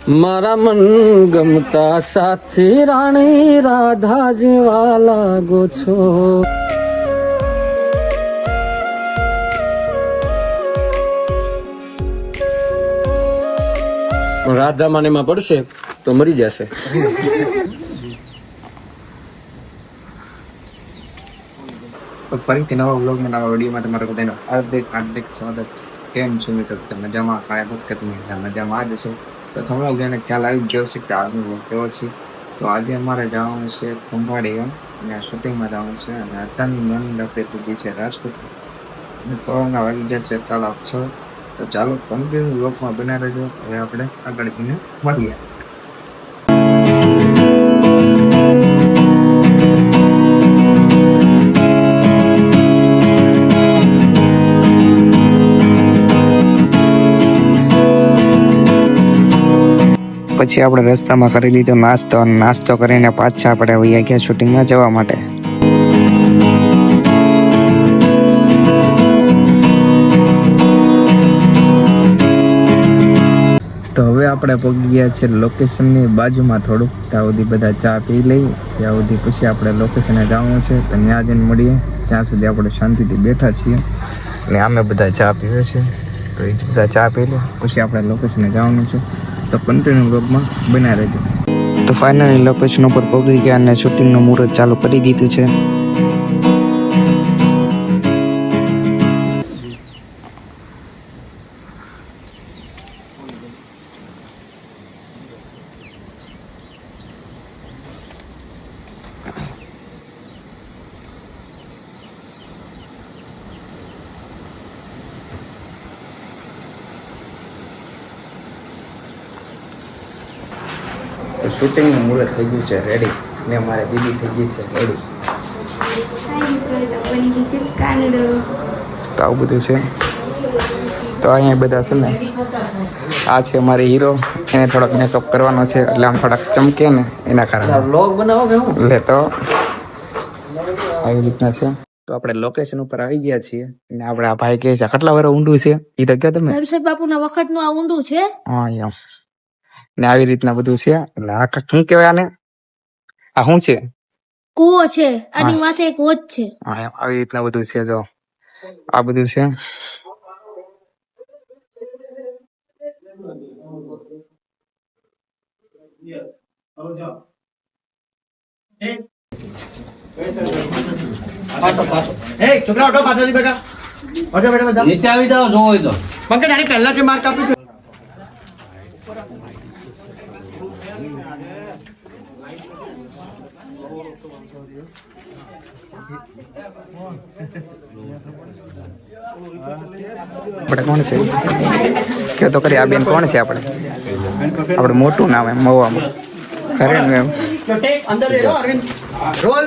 મારા મન ગમતા સાથી રાણી રાધા જેવા લાગો છો. રાધા મને માં પડશે તો મરી જશે. ફરીથી નવા વ્લોગમાં નવા વિડીયો માટે મારા બધાનો હાર્દિક સ્વાગત છે. કેમ છો મિત્રો? મજામાં? કાંઈ વખત મજામાં જ છે. તો થોડા બધાને ખ્યાલ આવી ગયો છે કે આજનો વ્લોગ કેવો છે. તો આજે અમારે જવાનું છે ખંભાળી ગામ અને શૂટિંગમાં જવાનું છે. અને અત્યારની મન ડફે પૂજી છે રાજકોટ અને સવારના વાગી ગયા છે 6:30. તો ચાલો કન્ટિન્યુ વ્લોગમાં બના રહેજો. હવે આપણે આગળ જઈને મળીએ. પછી આપણે રસ્તામાં કરી લીધો નાસ્તો અને નાસ્તો કરીને પાછા આપણે વયા ગયા શૂટિંગમાં જવા માટે. તો હવે આપણે પહોંચી ગયા છે લોકેશનની બાજુમાં થોડુંક. ત્યાં સુધી બધા ચા પી લઈ, ત્યાં સુધી પછી આપણે લોકેશને જવાનું છે. તો ત્યાં જઈને મળીએ. ત્યાં સુધી આપણે શાંતિથી બેઠા છીએ અને અમે બધા ચા પીવે છે. તો એ બધા ચા પી લે પછી આપણે લોકેશને જવાનું છે. તો કન્ટિન્યુ બ્લોગમાં બના રહેજો. તો ફાઇનલી લોકેશન ઉપર પહોંચી ગયા અને શૂટિંગનું મુહૂર્ત ચાલુ કરી દીધું છે. તો શૂટિંગનું મુહૂર્ત થઈ ગયું છે રેડી ને અમારે દીદી થઈ ગઈ છે રેડી. તો આવું બધું છે. તો અહીંયા બધા છે ને, આ છે અમારે હીરો. એને થોડોક મેકઅપ કરવાનો છે એટલે આમ થોડાક ચમકે ને એના કારણે વ્લોગ બનાવો કે હું લે. તો આવી રીતના છે. તો આપણે લોકેશન ઉપર આવી ગયા છીએ અને આપણે આ ભાઈ કહે છે કેટલા વાર ઊંડું છે એ તો કહો તમે. નરસિંહ બાપુના વખતનું આ ઊંડું છે. હા એમ ને આવી રીતના બધું છે. એટલે આ શું કહેવાય આને? આ શું છે? કૂવો છે. આની માથે એક હોજ છે. હા એમ આવી રીતના બધું છે. જો આ બધું છે. છોકરા ઓટો પાછળથી બેઠા ઓટો બેઠા નીચે આવી જાઓ જો હોય તો પંકજ આની પહેલા જે માર્ક આપ્યું આપણે કોણ છે કે તો કરી? આ બેન કોણ છે? આપણે મોટું નામ એમ મવામાં ખરેનું એમ. અંદર Arvind roll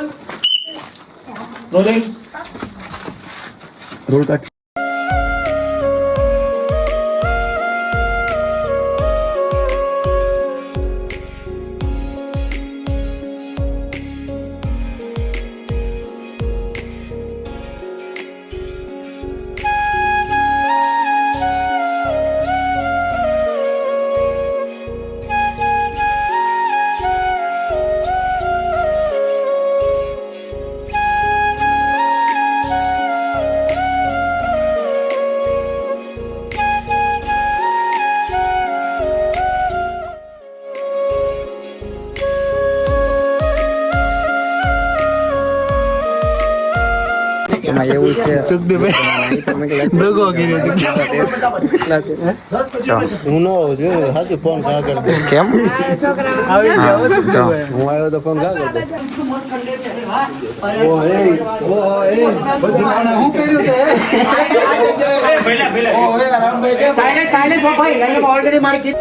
rolling roll cut. એમાં એવું છે હું નો સાચું ફોન ઘા કરી દે. કેમ હું આવ્યો તો ફોન ઘા કરી દે. ઓલરેડી મારી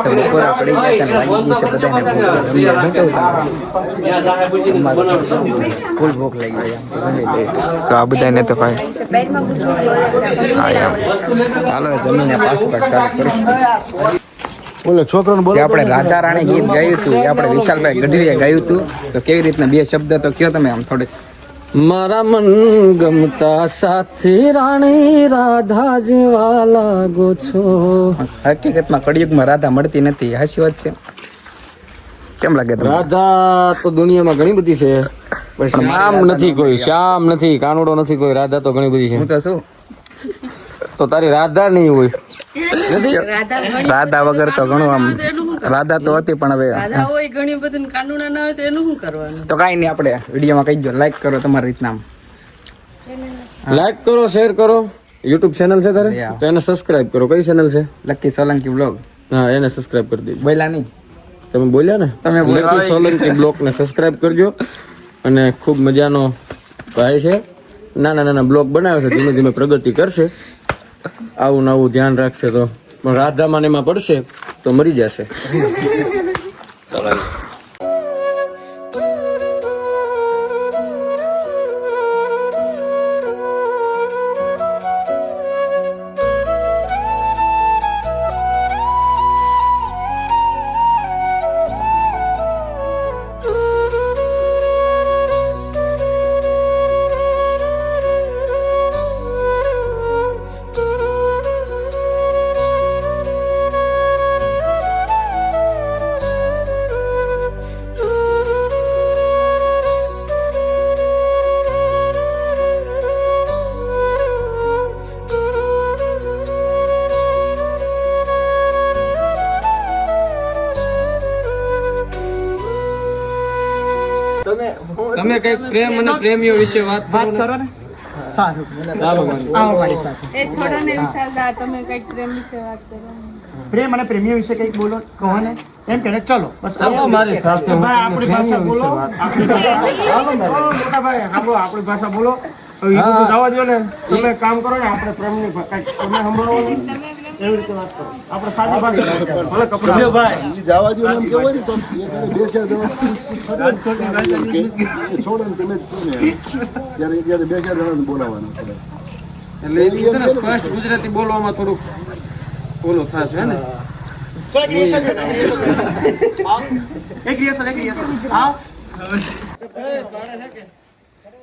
તો બપોરા પડી ગયા છે અને લાગી ગઈ છે બધાને ભૂખ. શું કેવું તમારું? ફૂલ ભૂખ લાગી ગઈ તો આ બધાને તો ભાઈ હા એમ ચાલો જમીને પાછું કાંઈક ચાલુ કરીશું. ઓલો છોકરાને બોલો. જે આપણે રાધા રાણી ગીત ગાયું હતું એ આપણે વિશાલભાઈ ગઢવીએ ગાયું હતું તો કેવી રીતના બે શબ્દ તો કયો તમે આમ થોડીક. મારા મન ગમતા સાથી રાણી રાધા જેવા લાગો છો. હકીકતમાં કળિયુગમાં રાધા મળતી નથી, હાચી વાત છે. કેમ લાગે તમને? રાધા તો દુનિયામાં ઘણી બધી છે પણ શ્યામ નથી કોઈ, શ્યામ નથી, કાનુડો નથી કોઈ. રાધા તો ઘણી બધી છે. હું તો શું તો તારી રાધા નહીં હોય. રાધા વગર તો ઘણું આમ રાધા તો હતી પણ હવે તો કાંઈ નહીં. આપણે વિડીયોમાં કહી દો લાઈક કરો તમારી રીતના આમ. લાઈક કરો, શેર કરો. યુટ્યુબ ચેનલ છે તારે તો એને સબસ્ક્રાઇબ કરો. કઈ ચેનલ છે? Lucky Solanki blog. હા એને સબસ્ક્રાઇબ કરી દેજો. બોલ્યા નહીં તમે બોલ્યા ને? તમે બોલ્યા. લકી સોલંકી બ્લોગ ને સબસ્ક્રાઇબ કરજો. અને ખૂબ મજાનો ભાઈ છે, નાના નાના બ્લોગ બનાવે છે, ધીમે ધીમે પ્રગતિ કરશે. આવું નવું ધ્યાન રાખશે તો પણ રાધામાં ને એમાં પડશે તો મરી જશે. તમે કઈક પ્રેમ અને પ્રેમીઓ વિશે વાત કરો ને. સારું ચાલો આવો મારી સાથે. એ છોડો ને વિશાલદા, તમે કઈક પ્રેમ વિશે વાત કરો. પ્રેમ અને પ્રેમીઓ વિશે કંઈક બોલો, કહો ને. એમ કે ચલો બસ ચાલો મારી સાથે. ભાઈ આપણી ભાષા બોલો. મોટા ભાઈ આપણી ભાષા બોલો. જવા દો ને, તમે કામ કરો ને, આપણે પ્રેમની કંઈક તમે સંભળાવો ને. એવી રીતે વાત કરો. આપણે સાદી ભાષા ભલે કપડા ભાઈ જવા દો એમ કેવાય ને તો એ ઘરે બેસ્યા જવા છોડો ને તમે ત્યારે બે ચાર જણા બોલાવવાના પડે. એટલે એ છે ને સ્પષ્ટ ગુજરાતી બોલવામાં થોડુંક ઓલો થશે હે ને. એક રિહર્સલ હા.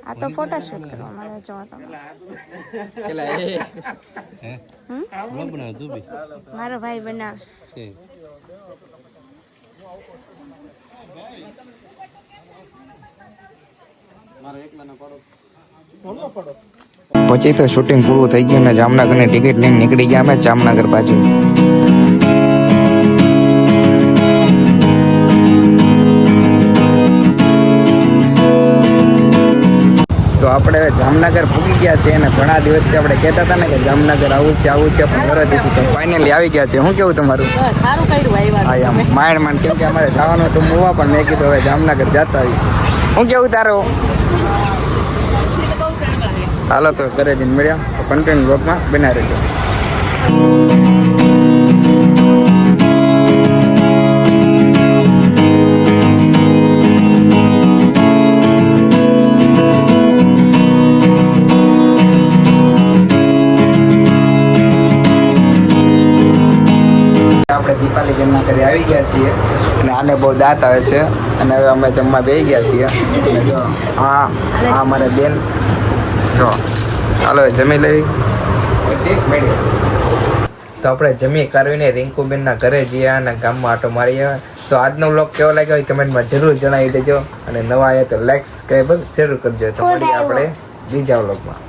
આ તો ફોટોશૂટ કરવા મળે જો તમે. મારો ભાઈ બનાવે. પછી તો શૂટિંગ પૂરું થઈ ગયું ને જામનગરની ટિકિટ લઈને નીકળી ગયા અમે જામનગર બાજુ. તો આપણે જામનગર પૂગી ગયા છે અને ઘણા દિવસથી આપણે કહેતા હતા ને કે જામનગર આવું છે પણ ઘરે દીધું તો ફાઇનલી આવી ગયા છે. શું કેવું તમારું? સારું કર્યું આવ્યા. હા એમ માંડ કેમ કે અમારે જવાનું હતું મૂવા પણ મેં કીધું હવે જામનગર જતા આવી. શું કેવું તારું? હાલો તો ઘરે જઈને મળ્યા તો કન્ટિન્યુ બ્લોગમાં બનાવી રહેજો. આપણે દીપાલી બેનના ઘરે આવી ગયા છીએ અને આને બહુ દાંત આવે છે અને હવે અમે જમવા બેસી ગયા છીએ. અને જો હા મારા બેન જો હાલો જમી લઈ પછી મળીએ. તો આપણે જમી કરવીને રિંકુબેનના ઘરે જઈએ અને ગામમાં આટો મારી આવ્યા. તો આજનો વ્લોગ કેવો લાગ્યો હોય કમેન્ટમાં જરૂર જણાવી દેજો અને નવા આવ્યા તો લાઈક સબસ્ક્રાઈબ જરૂર કરજો. તો મળીએ આપણે બીજા વ્લોગમાં.